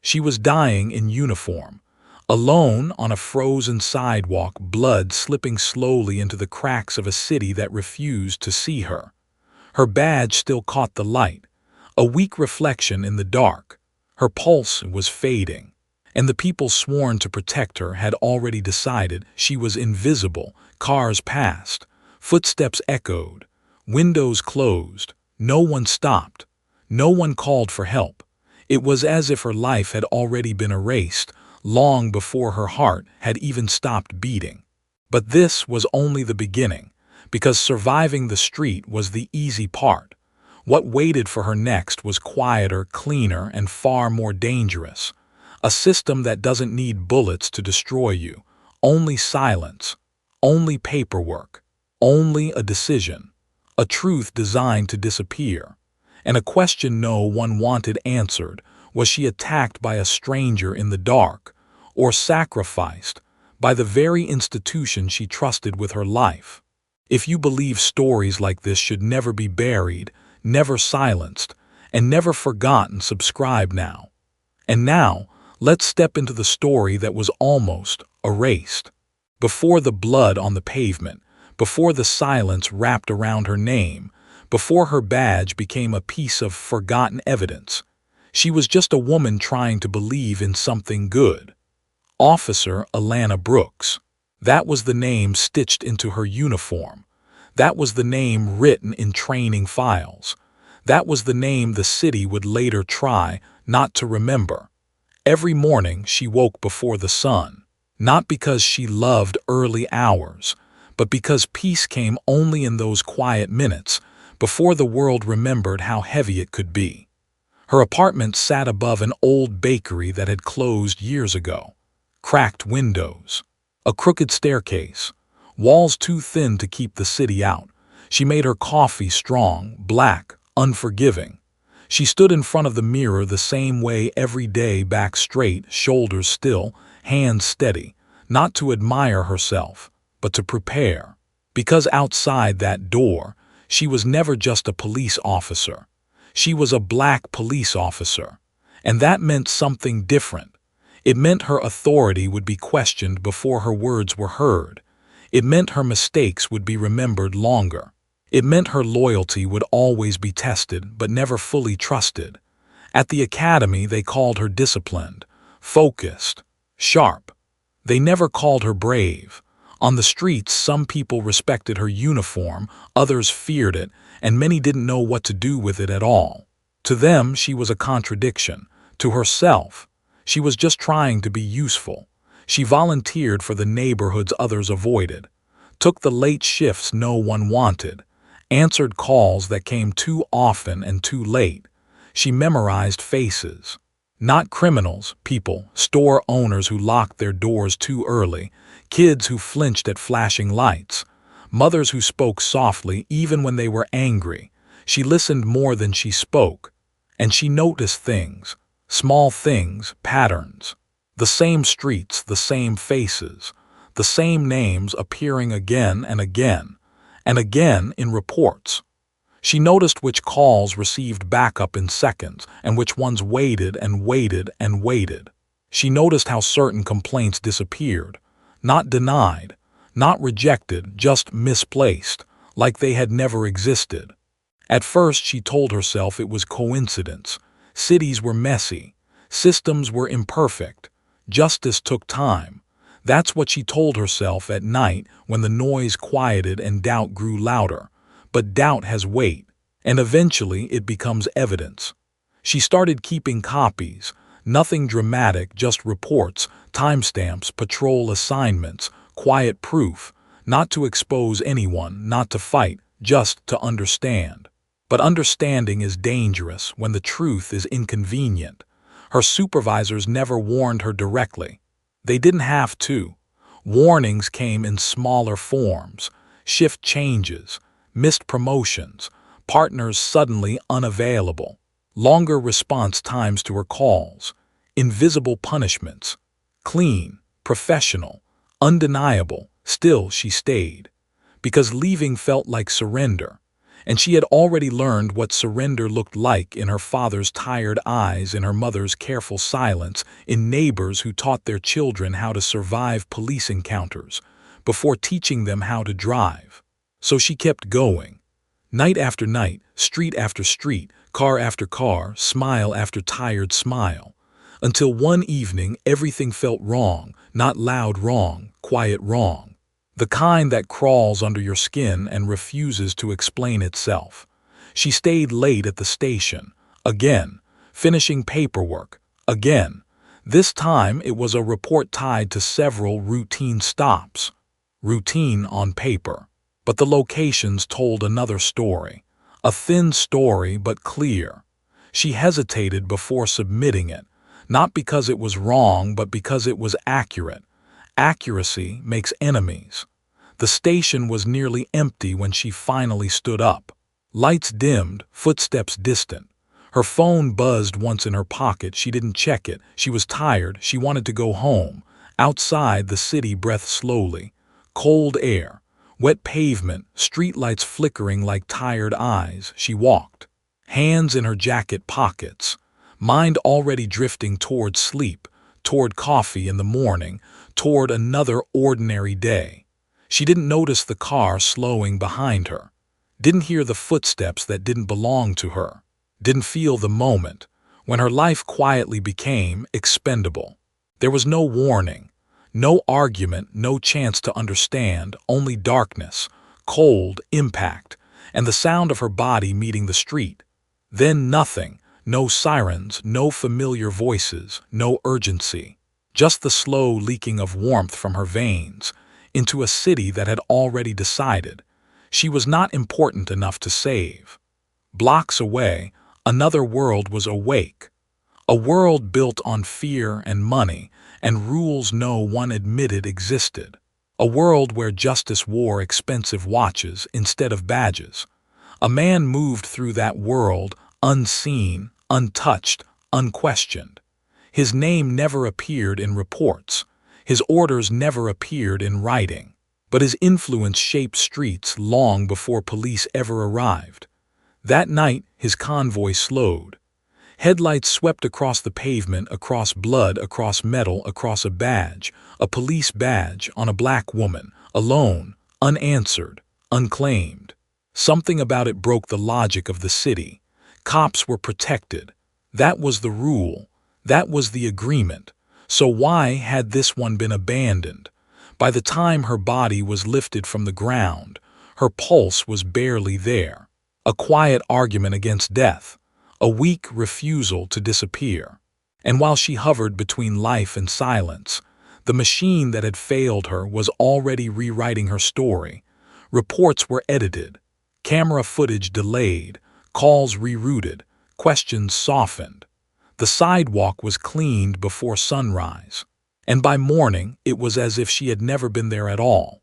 She was dying in uniform, alone on a frozen sidewalk, blood slipping slowly into the cracks of a city that refused to see her. Her badge still caught the light, a weak reflection in the dark. Her pulse was fading, and the people sworn to protect her had already decided she was invisible. Cars passed, footsteps echoed, windows closed. No one stopped. No one called for help. It was as if her life had already been erased, long before her heart had even stopped beating. But this was only the beginning, because surviving the street was the easy part. What waited for her next was quieter, cleaner, and far more dangerous. A system that doesn't need bullets to destroy you, only silence, only paperwork, only a decision, a truth designed to disappear, and a question no one wanted answered. Was she attacked by a stranger in the dark, or sacrificed by the very institution she trusted with her life? If you believe stories like this should never be buried, never silenced, and never forgotten, subscribe now. And now, let's step into the story that was almost erased. Before the blood on the pavement, before the silence wrapped around her name, before her badge became a piece of forgotten evidence, she was just a woman trying to believe in something good. Officer Alana Brooks. That was the name stitched into her uniform. That was the name written in training files. That was the name the city would later try not to remember. Every morning she woke before the sun, not because she loved early hours, but because peace came only in those quiet minutes, before the world remembered how heavy it could be. Her apartment sat above an old bakery that had closed years ago. Cracked windows, a crooked staircase, walls too thin to keep the city out. She made her coffee strong, black, unforgiving. She stood in front of the mirror the same way every day, back straight, shoulders still, hands steady, not to admire herself, but to prepare. Because outside that door, she was never just a police officer. She was a black police officer, and that meant something different. It meant her authority would be questioned before her words were heard. It meant her mistakes would be remembered longer. It meant her loyalty would always be tested but never fully trusted. At the academy they called her disciplined, focused, sharp. They never called her brave. On the streets some people respected her uniform, others feared it, and many didn't know what to do with it at all. To them she was a contradiction. To herself, she was just trying to be useful. She volunteered for the neighborhoods others avoided, took the late shifts no one wanted, answered calls that came too often and too late. She memorized faces. Not criminals, people, store owners who locked their doors too early, kids who flinched at flashing lights, mothers who spoke softly even when they were angry. She listened more than she spoke, and she noticed things. Small things, patterns. The same streets, the same faces, the same names appearing again and again in reports. She noticed which calls received backup in seconds and which ones waited and waited and waited. She noticed how certain complaints disappeared, not denied, not rejected, just misplaced, like they had never existed. At first she told herself it was coincidence. Cities were messy. Systems were imperfect. Justice took time. That's what she told herself at night when the noise quieted and doubt grew louder. But doubt has weight, and eventually it becomes evidence. She started keeping copies. Nothing dramatic, just reports, timestamps, patrol assignments, quiet proof. Not to expose anyone, not to fight, just to understand. But understanding is dangerous when the truth is inconvenient. Her supervisors never warned her directly. They didn't have to. Warnings came in smaller forms: shift changes, missed promotions, partners suddenly unavailable, longer response times to her calls, invisible punishments. Clean, professional, undeniable. Still she stayed. Because leaving felt like surrender. and she had already learned what surrender looked like in her father's tired eyes, in her mother's careful silence, in neighbors who taught their children how to survive police encounters before teaching them how to drive. So she kept going. Night after night, street after street, car after car, smile after tired smile, until one evening everything felt wrong, not loud wrong, quiet wrong. The kind that crawls under your skin and refuses to explain itself. She stayed late at the station, again, finishing paperwork, again. This time it was a report tied to several routine stops. Routine on paper. But the locations told another story. A thin story, but clear. She hesitated before submitting it, not because it was wrong, but because it was accurate. Accuracy makes enemies. The station was nearly empty when she finally stood up. Lights dimmed, footsteps distant. Her phone buzzed once in her pocket. She didn't check it. She was tired. She wanted to go home. Outside, the city breathed slowly. Cold air, wet pavement, streetlights flickering like tired eyes. She walked, hands in her jacket pockets, mind already drifting toward sleep, toward coffee in the morning, toward another ordinary day. She didn't notice the car slowing behind her, didn't hear the footsteps that didn't belong to her, didn't feel the moment when her life quietly became expendable. There was no warning, no argument, no chance to understand, only darkness, cold impact, and the sound of her body meeting the street. Then nothing, no sirens, no familiar voices, no urgency, just the slow leaking of warmth from her veins into a city that had already decided she was not important enough to save. Blocks away, another world was awake, a world built on fear and money and rules no one admitted existed, a world where justice wore expensive watches instead of badges. A man moved through that world unseen, untouched, unquestioned. His name never appeared in reports. His orders never appeared in writing. But his influence shaped streets long before police ever arrived. That night, his convoy slowed. Headlights swept across the pavement, across blood, across metal, across a police badge on a black woman, alone, unanswered, unclaimed. Something about it broke the logic of the city. Cops were protected. That was the rule. That was the agreement. So why had this one been abandoned? By the time her body was lifted from the ground, her pulse was barely there. A quiet argument against death, a weak refusal to disappear. And while she hovered between life and silence, the machine that had failed her was already rewriting her story. Reports were edited, camera footage delayed, calls rerouted, questions softened. The sidewalk was cleaned before sunrise, and by morning it was as if she had never been there at all.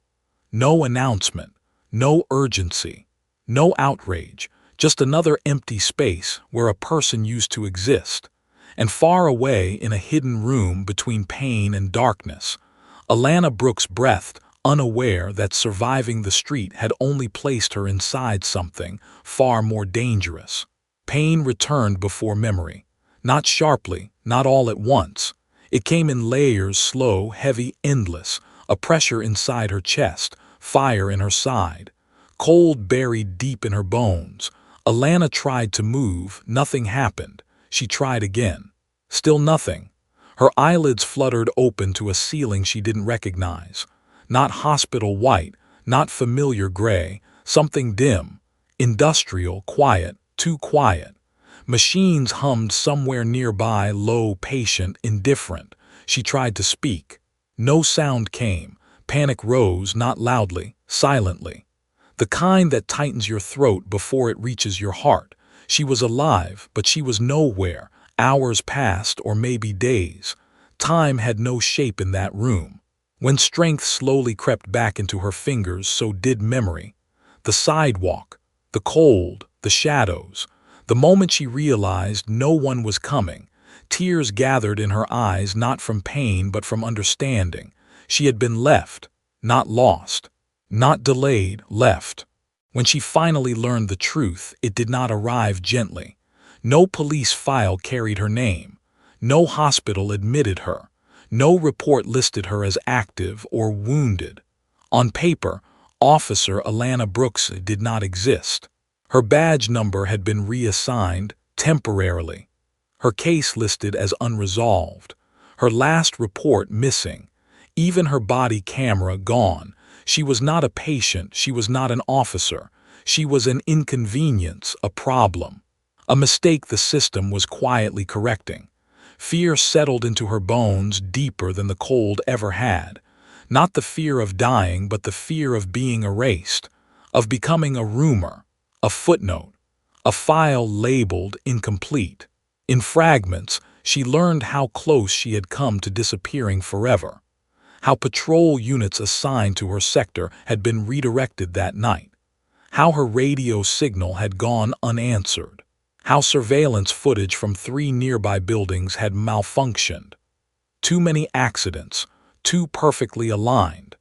No announcement, no urgency, no outrage, just another empty space where a person used to exist. And far away in a hidden room between pain and darkness, Alana Brooks breathed, unaware that surviving the street had only placed her inside something far more dangerous. Pain returned before memory. Not sharply, not all at once. It came in layers, slow, heavy, endless, a pressure inside her chest, fire in her side, cold buried deep in her bones. Alana tried to move, nothing happened. She tried again. Still nothing. Her eyelids fluttered open to a ceiling she didn't recognize. Not hospital white, not familiar gray, something dim, industrial, quiet, too quiet. Machines hummed somewhere nearby, low, patient, indifferent. She tried to speak. No sound came. Panic rose, not loudly, silently. The kind that tightens your throat before it reaches your heart. She was alive, but she was nowhere. Hours passed, or maybe days. Time had no shape in that room. When strength slowly crept back into her fingers, so did memory. The sidewalk, the cold, the shadows. The moment she realized no one was coming, tears gathered in her eyes, not from pain but from understanding. She had been left, not lost, not delayed, left. When she finally learned the truth, it did not arrive gently. No police file carried her name. No hospital admitted her. No report listed her as active or wounded. On paper, Officer Alana Brooks did not exist. Her badge number had been reassigned temporarily. Her case listed as unresolved. Her last report missing. Even her body camera gone. She was not a patient, she was not an officer. She was an inconvenience, a problem. A mistake the system was quietly correcting. Fear settled into her bones deeper than the cold ever had. Not the fear of dying, but the fear of being erased, of becoming a rumor, a footnote, a file labeled incomplete. In fragments, she learned how close she had come to disappearing forever. How patrol units assigned to her sector had been redirected that night. How her radio signal had gone unanswered. How surveillance footage from 3 nearby buildings had malfunctioned. Too many accidents, too perfectly aligned.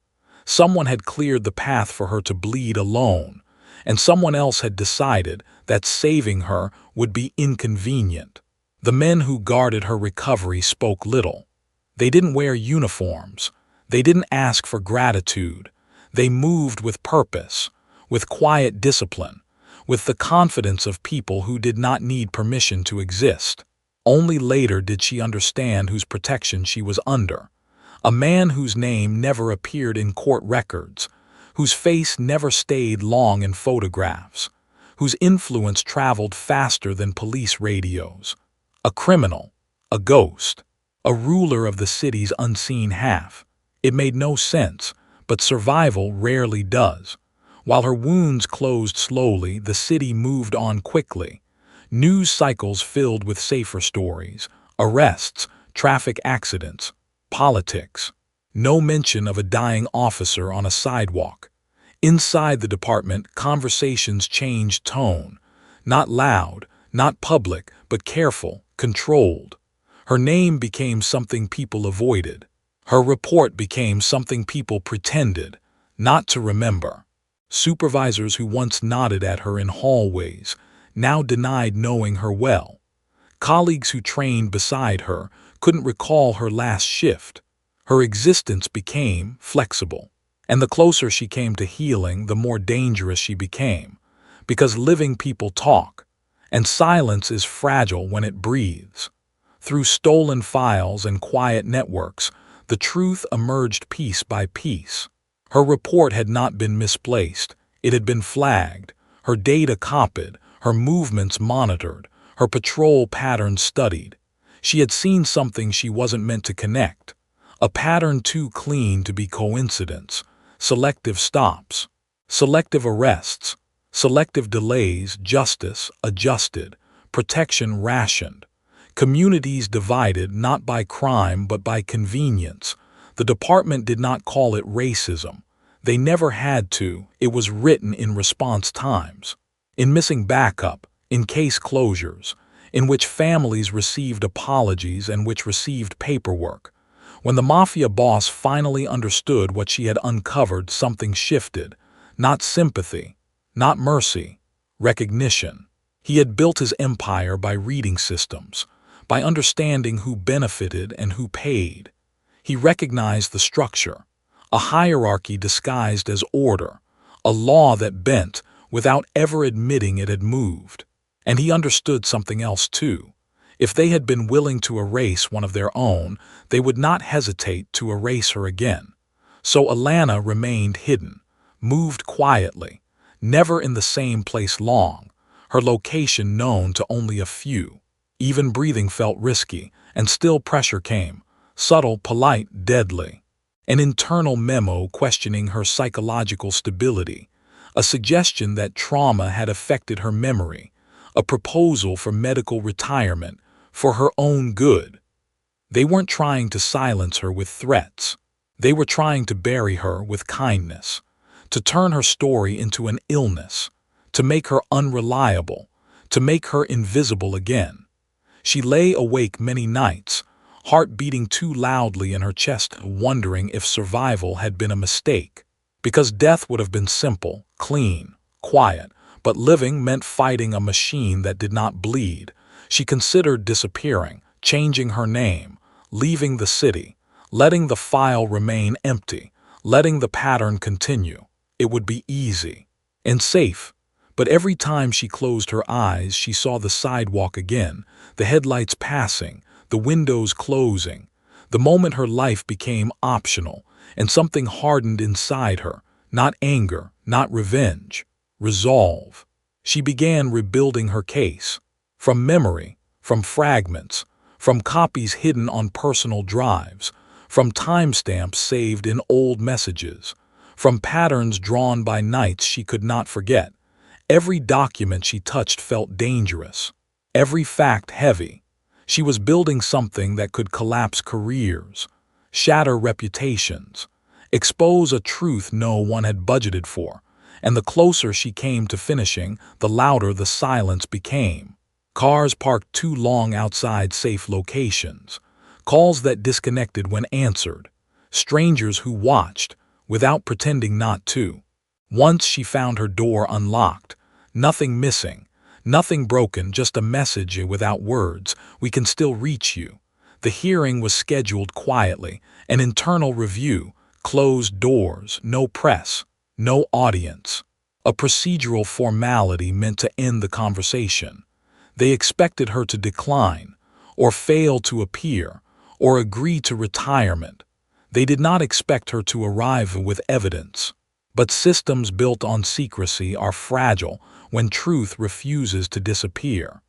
Someone had cleared the path for her to bleed alone, and someone else had decided that saving her would be inconvenient. The men who guarded her recovery spoke little. They didn't wear uniforms. They didn't ask for gratitude. They moved with purpose, with quiet discipline, with the confidence of people who did not need permission to exist. Only later did she understand whose protection she was under. A man whose name never appeared in court records, whose face never stayed long in photographs, whose influence traveled faster than police radios. A criminal, a ghost, a ruler of the city's unseen half. It made no sense, but survival rarely does. While her wounds closed slowly, the city moved on quickly. News cycles filled with safer stories, arrests, traffic accidents, politics. No mention of a dying officer on a sidewalk. Inside the department, conversations changed tone. Not loud, not public, but careful, controlled. Her name became something people avoided. Her report became something people pretended not to remember. Supervisors who once nodded at her in hallways now denied knowing her well. Colleagues who trained beside her couldn't recall her last shift. Her existence became flexible. And the closer she came to healing, the more dangerous she became. Because living people talk, and silence is fragile when it breathes. Through stolen files and quiet networks, the truth emerged piece by piece. Her report had not been misplaced. It had been flagged, her data copied, her movements monitored, her patrol patterns studied. She had seen something she wasn't meant to connect. A pattern too clean to be coincidence. Selective stops, selective arrests, selective delays, justice adjusted, protection rationed. Communities divided not by crime but by convenience. The department did not call it racism. They never had to. It was written in response times. In missing backup, in case closures, in which families received apologies and which received paperwork. When the Mafia boss finally understood what she had uncovered, something shifted. Not sympathy, not mercy, recognition. He had built his empire by reading systems, by understanding who benefited and who paid. He recognized the structure, a hierarchy disguised as order, a law that bent without ever admitting it had moved. And he understood something else too. If they had been willing to erase one of their own, they would not hesitate to erase her again. So Alana remained hidden, moved quietly, never in the same place long, her location known to only a few. Even breathing felt risky, and still pressure came, subtle, polite, deadly. An internal memo questioning her psychological stability, a suggestion that trauma had affected her memory, a proposal for medical retirement, for her own good. They weren't trying to silence her with threats. They were trying to bury her with kindness, to turn her story into an illness, to make her unreliable, to make her invisible again. She lay awake many nights, heart beating too loudly in her chest, wondering if survival had been a mistake. Because death would have been simple, clean, quiet, but living meant fighting a machine that did not bleed. She considered disappearing, changing her name, leaving the city, letting the file remain empty, letting the pattern continue. It would be easy and safe. But every time she closed her eyes, she saw the sidewalk again, the headlights passing, the windows closing. The moment her life became optional, and something hardened inside her, not anger, not revenge, resolve. She began rebuilding her case. From memory, from fragments, from copies hidden on personal drives, from timestamps saved in old messages, from patterns drawn by nights she could not forget. Every document she touched felt dangerous, every fact heavy. She was building something that could collapse careers, shatter reputations, expose a truth no one had budgeted for, and the closer she came to finishing, the louder the silence became. Cars parked too long outside safe locations, calls that disconnected when answered, strangers who watched without pretending not to. Once she found her door unlocked, nothing missing, nothing broken, just a message without words, "We can still reach you." The hearing was scheduled quietly, an internal review, closed doors, no press, no audience. A procedural formality meant to end the conversation. They expected her to decline, or fail to appear, or agree to retirement. They did not expect her to arrive with evidence. But systems built on secrecy are fragile when truth refuses to disappear.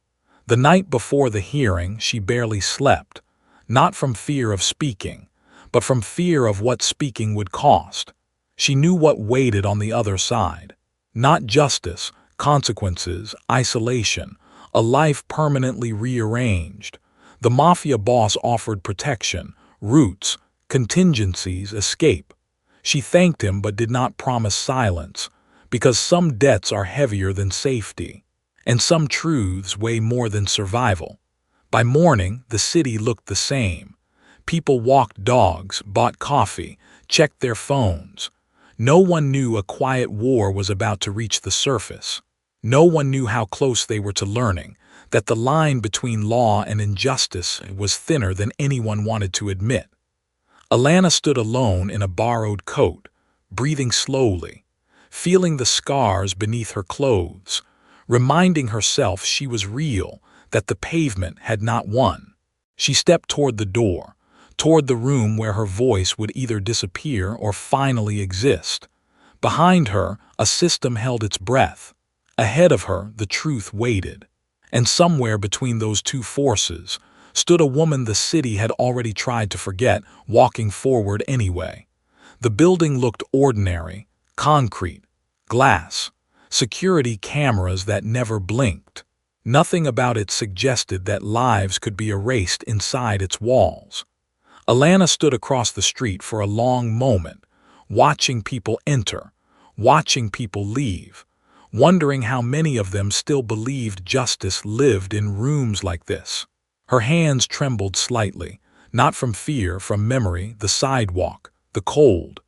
The night before the hearing, she barely slept, not from fear of speaking, but from fear of what speaking would cost. She knew what waited on the other side. Not justice, consequences, isolation, a life permanently rearranged. The Mafia boss offered protection, roots, contingencies, escape. She thanked him but did not promise silence, because some debts are heavier than safety, and some truths weigh more than survival. By morning, the city looked the same. People walked dogs, bought coffee, checked their phones. No one knew a quiet war was about to reach the surface. No one knew how close they were to learning that the line between law and injustice was thinner than anyone wanted to admit. Alana stood alone in a borrowed coat, breathing slowly, feeling the scars beneath her clothes, reminding herself she was real, that the pavement had not won. She stepped toward the door, toward the room where her voice would either disappear or finally exist. Behind her, a system held its breath. Ahead of her, the truth waited. And somewhere between those two forces stood a woman the city had already tried to forget, walking forward anyway. The building looked ordinary, concrete, glass, security cameras that never blinked. Nothing about it suggested that lives could be erased inside its walls. Alana stood across the street for a long moment, watching people enter, watching people leave, wondering how many of them still believed justice lived in rooms like this. Her hands trembled slightly, not from fear, from memory, the sidewalk, the cold.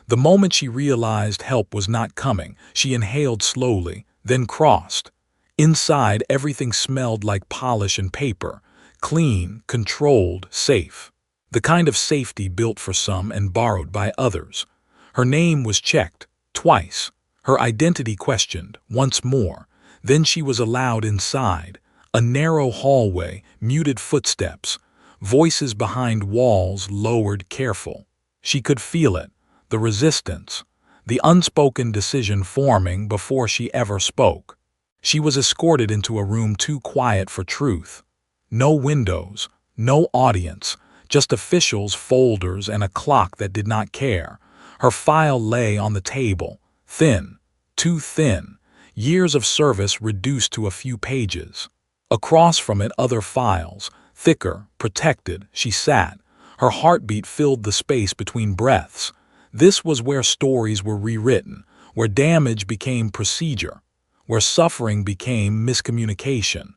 The moment she realized help was not coming, she inhaled slowly, then crossed. Inside, everything smelled like polish and paper, clean, controlled, safe. The kind of safety built for some and borrowed by others. Her name was checked, twice. Her identity questioned, once more. Then she was allowed inside. A narrow hallway, muted footsteps, voices behind walls lowered, careful. She could feel it, the resistance, the unspoken decision forming before she ever spoke. She was escorted into a room too quiet for truth. No windows, no audience, just officials, folders, and a clock that did not care. Her file lay on the table, thin, too thin, years of service reduced to a few pages. Across from it, other files, thicker, protected. She sat. Her heartbeat filled the space between breaths. This was where stories were rewritten, where damage became procedure, where suffering became miscommunication,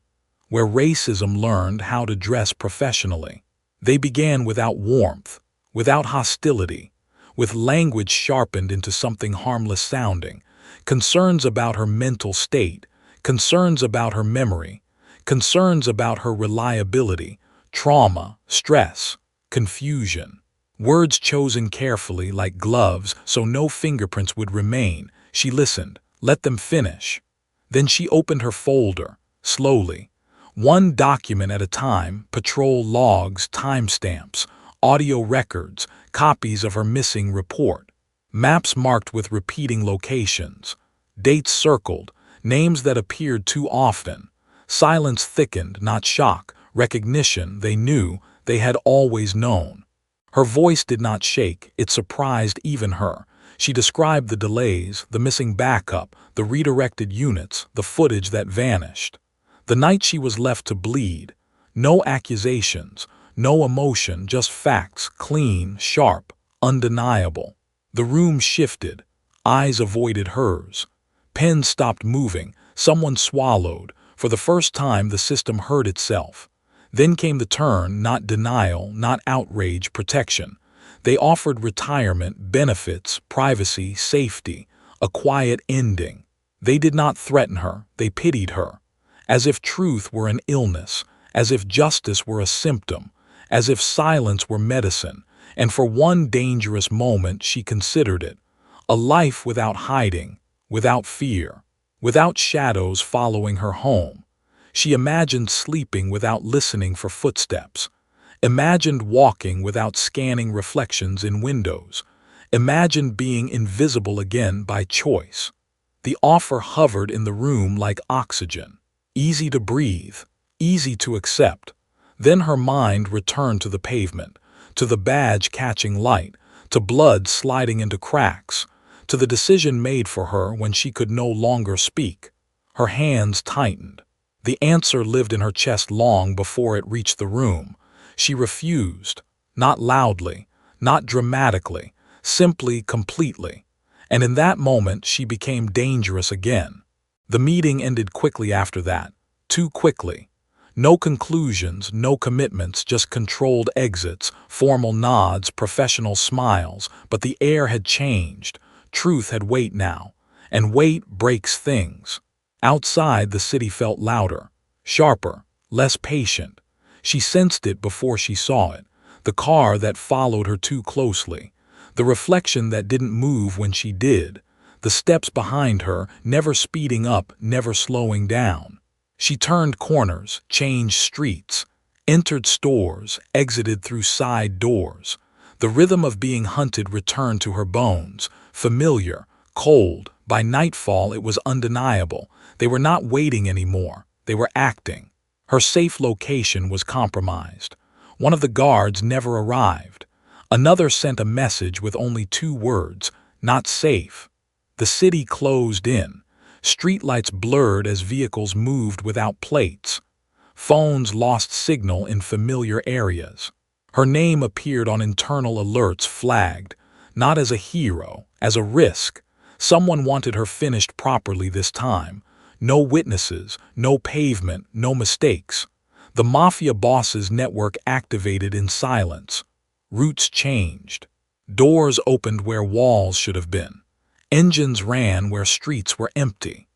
where racism learned how to dress professionally. They began without warmth, without hostility, with language sharpened into something harmless sounding. concerns about her mental state, concerns about her memory, concerns about her reliability, trauma, stress, confusion. Words chosen carefully like gloves so no fingerprints would remain. She listened, let them finish. Then she opened her folder, slowly. One document at a time, patrol logs, timestamps, audio records, copies of her missing report. Maps marked with repeating locations. Dates circled, names that appeared too often. Silence thickened, not shock, recognition. They knew, they had always known. Her voice did not shake, it surprised even her. She described the delays, the missing backup, the redirected units, the footage that vanished. The night she was left to bleed. No accusations, no emotion, just facts, clean, sharp, undeniable. The room shifted. Eyes avoided hers. Pen stopped moving. Someone swallowed. For the first time, the system heard itself. Then came the turn, not denial, not outrage, protection. They offered retirement, benefits, privacy, safety, a quiet ending. They did not threaten her, they pitied her. As if truth were an illness, as if justice were a symptom, as if silence were medicine, and for one dangerous moment she considered it. A life without hiding, without fear, without shadows following her home. She imagined sleeping without listening for footsteps, imagined walking without scanning reflections in windows, imagined being invisible again by choice. The offer hovered in the room like oxygen, easy to breathe, easy to accept. Then her mind returned to the pavement, to the badge catching light, to blood sliding into cracks, to the decision made for her when she could no longer speak. Her hands tightened. The answer lived in her chest long before it reached the room. She refused, not loudly, not dramatically, simply, completely. And in that moment she became dangerous again. The meeting ended quickly after that, too quickly. No conclusions, no commitments, just controlled exits, formal nods, professional smiles, but the air had changed. Truth had weight now, and weight breaks things. Outside, the city felt louder, sharper, less patient. She sensed it before she saw it, the car that followed her too closely, the reflection that didn't move when she did, the steps behind her, never speeding up, never slowing down. She turned corners, changed streets, entered stores, exited through side doors. The rhythm of being hunted returned to her bones, familiar, cold. By nightfall it was undeniable. They were not waiting anymore, they were acting. Her safe location was compromised. One of the guards never arrived. Another sent a message with only 2 words, not safe. The city closed in. Streetlights blurred as vehicles moved without plates. Phones lost signal in familiar areas. Her name appeared on internal alerts flagged, not as a hero, as a risk. Someone wanted her finished properly this time. No witnesses, no pavement, no mistakes. The Mafia boss's network activated in silence. Routes changed. Doors opened where walls should have been. Engines ran where streets were empty.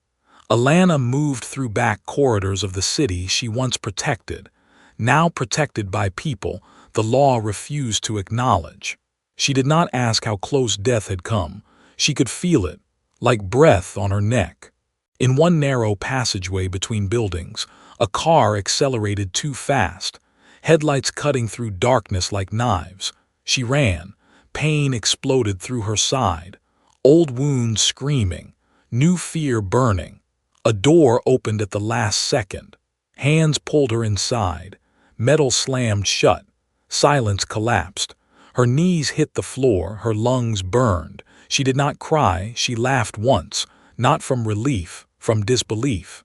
Alana moved through back corridors of the city she once protected. Now protected by people the law refused to acknowledge. She did not ask how close death had come. She could feel it, like breath on her neck. In one narrow passageway between buildings, a car accelerated too fast, headlights cutting through darkness like knives. She ran. Pain exploded through her side. Old wounds screaming, new fear burning. A door opened at the last second. Hands pulled her inside. Metal slammed shut. Silence collapsed. Her knees hit the floor, her lungs burned. She did not cry, she laughed once, not from relief, from disbelief.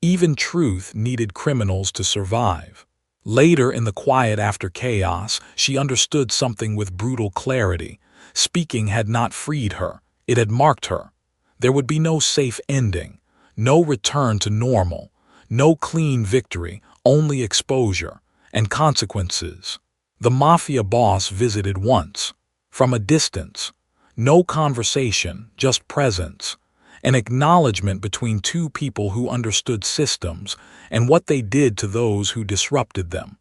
Even truth needed criminals to survive. Later, in the quiet after chaos, she understood something with brutal clarity. Speaking had not freed her. It had marked her. There would be no safe ending, no return to normal, no clean victory, only exposure and consequences. The Mafia boss visited once, from a distance. No conversation, just presence. an acknowledgement between two people who understood systems and what they did to those who disrupted them.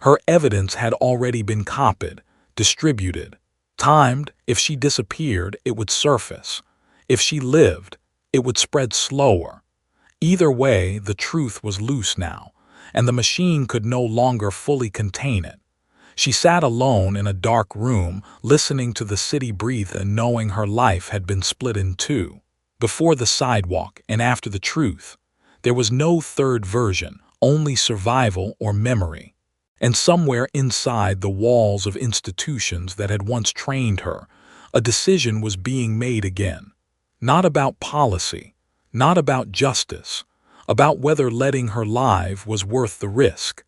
Her evidence had already been copied, distributed, timed. If she disappeared, it would surface. If she lived, it would spread slower. Either way, the truth was loose now, and the machine could no longer fully contain it. She sat alone in a dark room, listening to the city breathe and knowing her life had been split in two. Before the sidewalk and after the truth. There was no third version, only survival or memory. And somewhere inside the walls of institutions that had once trained her, a decision was being made again. Not about policy, not about justice, about whether letting her live was worth the risk.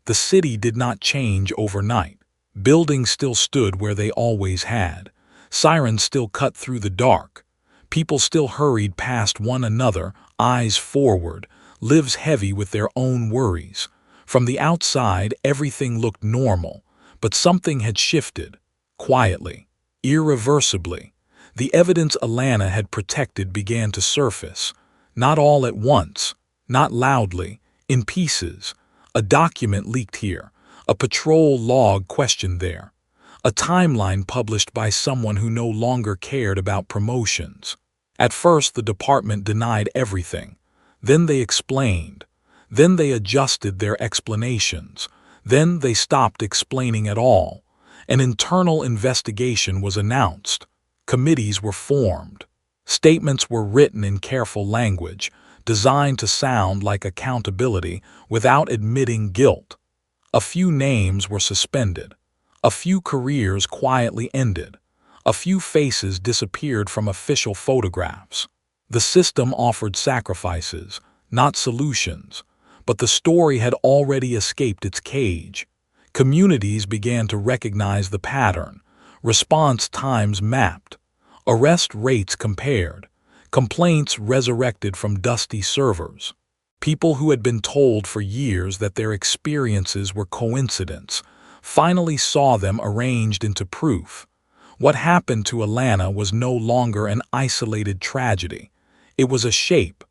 The city did not change overnight. Buildings still stood where they always had. Sirens still cut through the dark. People still hurried past one another, eyes forward, lives heavy with their own worries. From the outside, everything looked normal, but something had shifted, quietly, irreversibly. The evidence Alana had protected began to surface, not all at once, not loudly, in pieces. A document leaked here, a patrol log questioned there, a timeline published by someone who no longer cared about promotions. At first, the department denied everything. Then they explained. Then they adjusted their explanations. Then they stopped explaining at all. An internal investigation was announced. Committees were formed. Statements were written in careful language, designed to sound like accountability without admitting guilt. A few names were suspended. A few careers quietly ended. A few faces disappeared from official photographs. The system offered sacrifices, not solutions, but the story had already escaped its cage. Communities began to recognize the pattern, response times mapped, arrest rates compared, complaints resurrected from dusty servers. People who had been told for years that their experiences were coincidence finally saw them arranged into proof. What happened to Alana was no longer an isolated tragedy. It was a shape,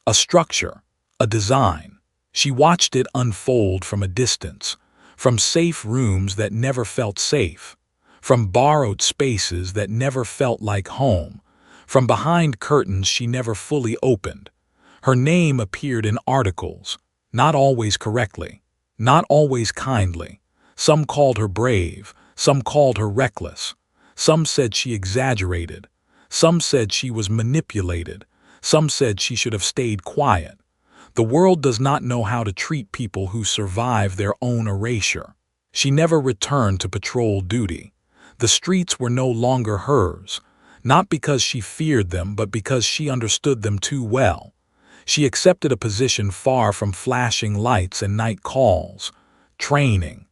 a structure, a design. She watched it unfold from a distance, from safe rooms that never felt safe, from borrowed spaces that never felt like home, from behind curtains she never fully opened. Her name appeared in articles, not always correctly, not always kindly. Some called her brave, some called her reckless. Some said she exaggerated. Some said she was manipulated. Some said she should have stayed quiet. The world does not know how to treat people who survive their own erasure. She never returned to patrol duty. The streets were no longer hers, not because she feared them, but because she understood them too well. She accepted a position far from flashing lights and night calls, training,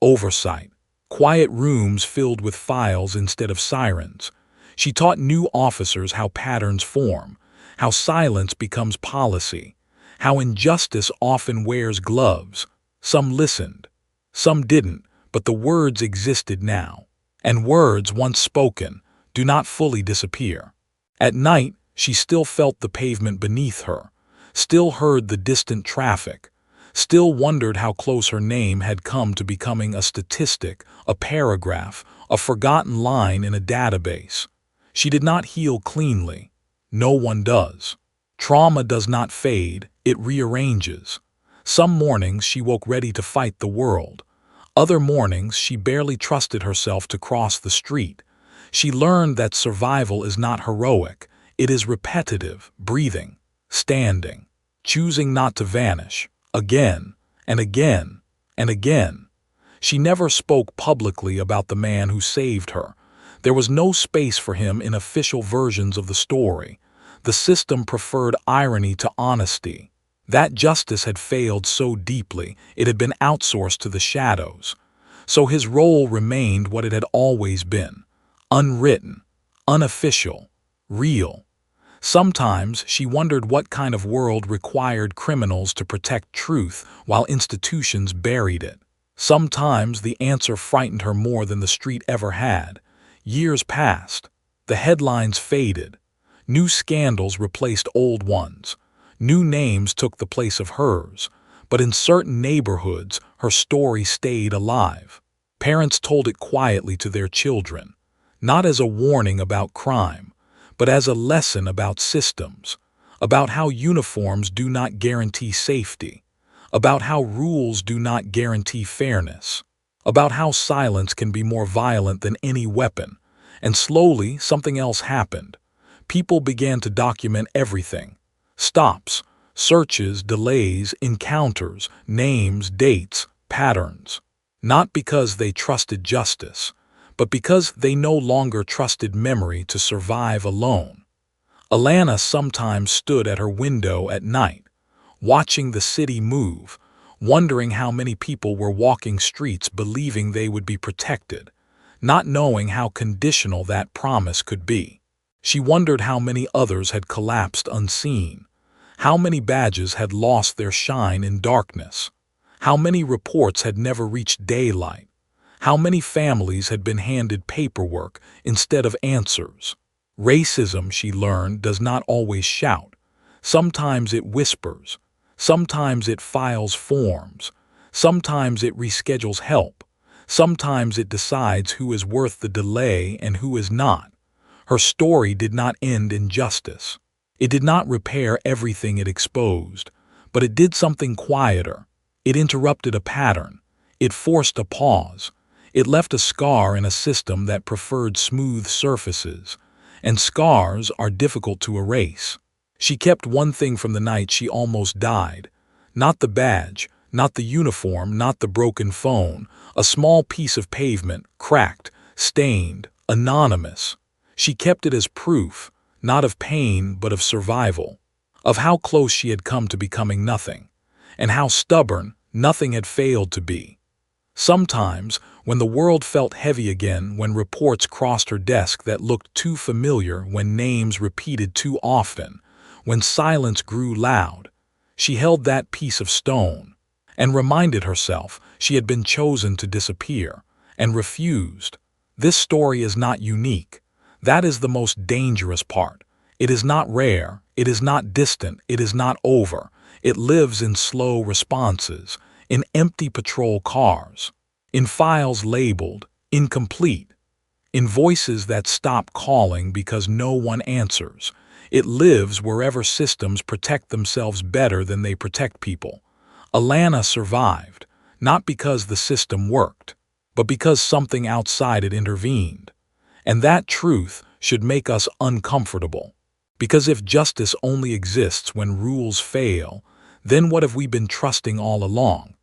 oversight, quiet rooms filled with files instead of sirens. She taught new officers how patterns form, how silence becomes policy, how injustice often wears gloves. Some listened, some didn't, but the words existed now. And words, once spoken, do not fully disappear. At night, she still felt the pavement beneath her, still heard the distant traffic, still wondered how close her name had come to becoming a statistic, a paragraph, a forgotten line in a database. She did not heal cleanly. No one does. Trauma does not fade, it rearranges. Some mornings she woke ready to fight the world. Other mornings she barely trusted herself to cross the street. She learned that survival is not heroic, it is repetitive, breathing, standing, choosing not to vanish, again and again and again. She never spoke publicly about the man who saved her. There was no space for him in official versions of the story. The system preferred irony to honesty. That justice had failed so deeply, it had been outsourced to the shadows. So his role remained what it had always been, unwritten, unofficial, real. Sometimes she wondered what kind of world required criminals to protect truth while institutions buried it. Sometimes the answer frightened her more than the street ever had. Years passed. The headlines faded. New scandals replaced old ones. New names took the place of hers. But in certain neighborhoods, her story stayed alive. Parents told it quietly to their children, not as a warning about crime, but as a lesson about systems, about how uniforms do not guarantee safety, about how rules do not guarantee fairness, about how silence can be more violent than any weapon. And slowly, something else happened. People began to document everything. Stops, searches, delays, encounters, names, dates, patterns. Not because they trusted justice, but because they no longer trusted memory to survive alone. Alana sometimes stood at her window at night, watching the city move, wondering how many people were walking streets believing they would be protected, not knowing how conditional that promise could be. She wondered how many others had collapsed unseen, how many badges had lost their shine in darkness, how many reports had never reached daylight, how many families had been handed paperwork instead of answers. Racism, she learned, does not always shout. Sometimes it whispers. Sometimes it files forms. Sometimes it reschedules help. Sometimes it decides who is worth the delay and who is not. Her story did not end in justice. It did not repair everything it exposed, but it did something quieter. It interrupted a pattern. It forced a pause. It left a scar in a system that preferred smooth surfaces, and scars are difficult to erase. She kept one thing from the night she almost died. Not the badge, not the uniform, not the broken phone, a small piece of pavement, cracked, stained, anonymous. She kept it as proof, not of pain but of survival, of how close she had come to becoming nothing, and how stubborn nothing had failed to be. Sometimes, when the world felt heavy again, when reports crossed her desk that looked too familiar, when names repeated too often, when silence grew loud, she held that piece of stone and reminded herself she had been chosen to disappear and refused. This story is not unique. That is the most dangerous part. It is not rare, it is not distant, it is not over. It lives in slow responses, in empty patrol cars, in files labeled incomplete, in voices that stop calling because no one answers. It lives wherever systems protect themselves better than they protect people. Alana survived, not because the system worked, but because something outside it intervened. And that truth should make us uncomfortable. Because if justice only exists when rules fail, then what have we been trusting all along?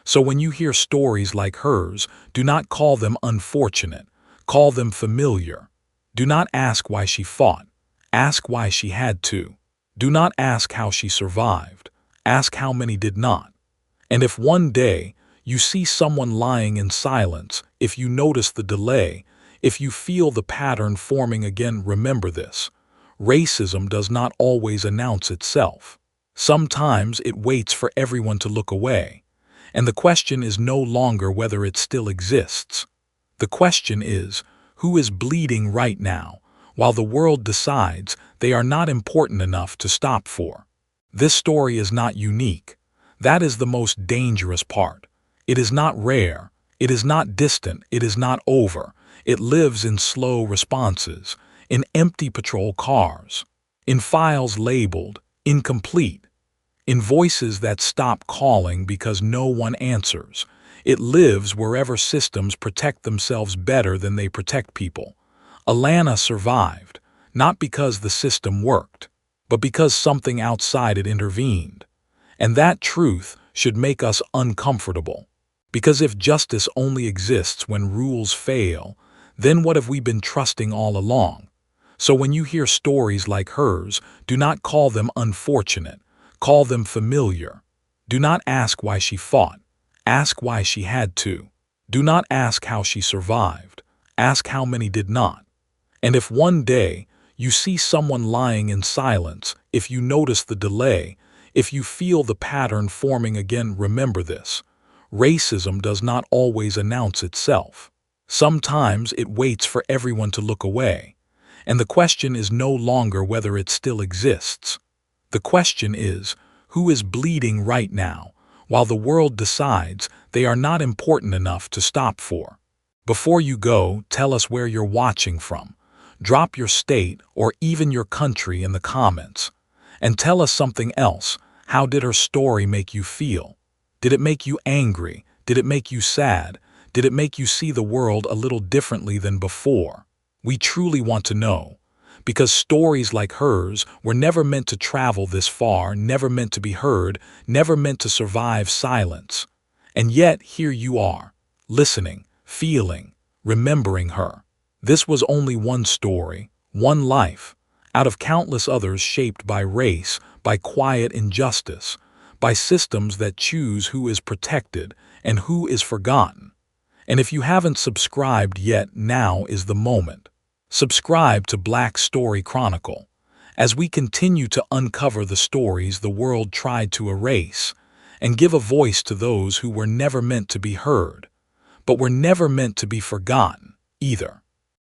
So when you hear stories like hers, do not call them unfortunate. Call them familiar. Do not ask why she fought. Ask why she had to. Do not ask how she survived. Ask how many did not. And if one day you see someone lying in silence, if you notice the delay, if you feel the pattern forming again, remember this. Racism does not always announce itself. Sometimes it waits for everyone to look away. And the question is no longer whether it still exists. The question is, who is bleeding right now, while the world decides they are not important enough to stop for? This story is not unique. That is the most dangerous part. It is not rare. It is not distant. It is not over. It lives in slow responses, in empty patrol cars, in files labeled incomplete, in voices that stop calling because no one answers. It lives wherever systems protect themselves better than they protect people. Alana survived, not because the system worked, but because something outside it intervened. And that truth should make us uncomfortable. Because if justice only exists when rules fail, then what have we been trusting all along? So when you hear stories like hers, do not call them unfortunate. Call them familiar. Do not ask why she fought. Ask why she had to. Do not ask how she survived. Ask how many did not. And if one day you see someone lying in silence, if you notice the delay, if you feel the pattern forming again, remember this. Racism does not always announce itself. Sometimes it waits for everyone to look away. And the question is no longer whether it still exists. The question is, who is bleeding right now, while the world decides they are not important enough to stop for? Before you go, tell us where you're watching from. Drop your state or even your country in the comments. And tell us something else. How did her story make you feel? Did it make you angry? Did it make you sad? Did it make you see the world a little differently than before? We truly want to know. Because stories like hers were never meant to travel this far, never meant to be heard, never meant to survive silence. And yet, here you are, listening, feeling, remembering her. This was only one story, one life, out of countless others shaped by race, by quiet injustice, by systems that choose who is protected and who is forgotten. And if you haven't subscribed yet, now is the moment. Subscribe to Black Story Chronicle as we continue to uncover the stories the world tried to erase and give a voice to those who were never meant to be heard, but were never meant to be forgotten either.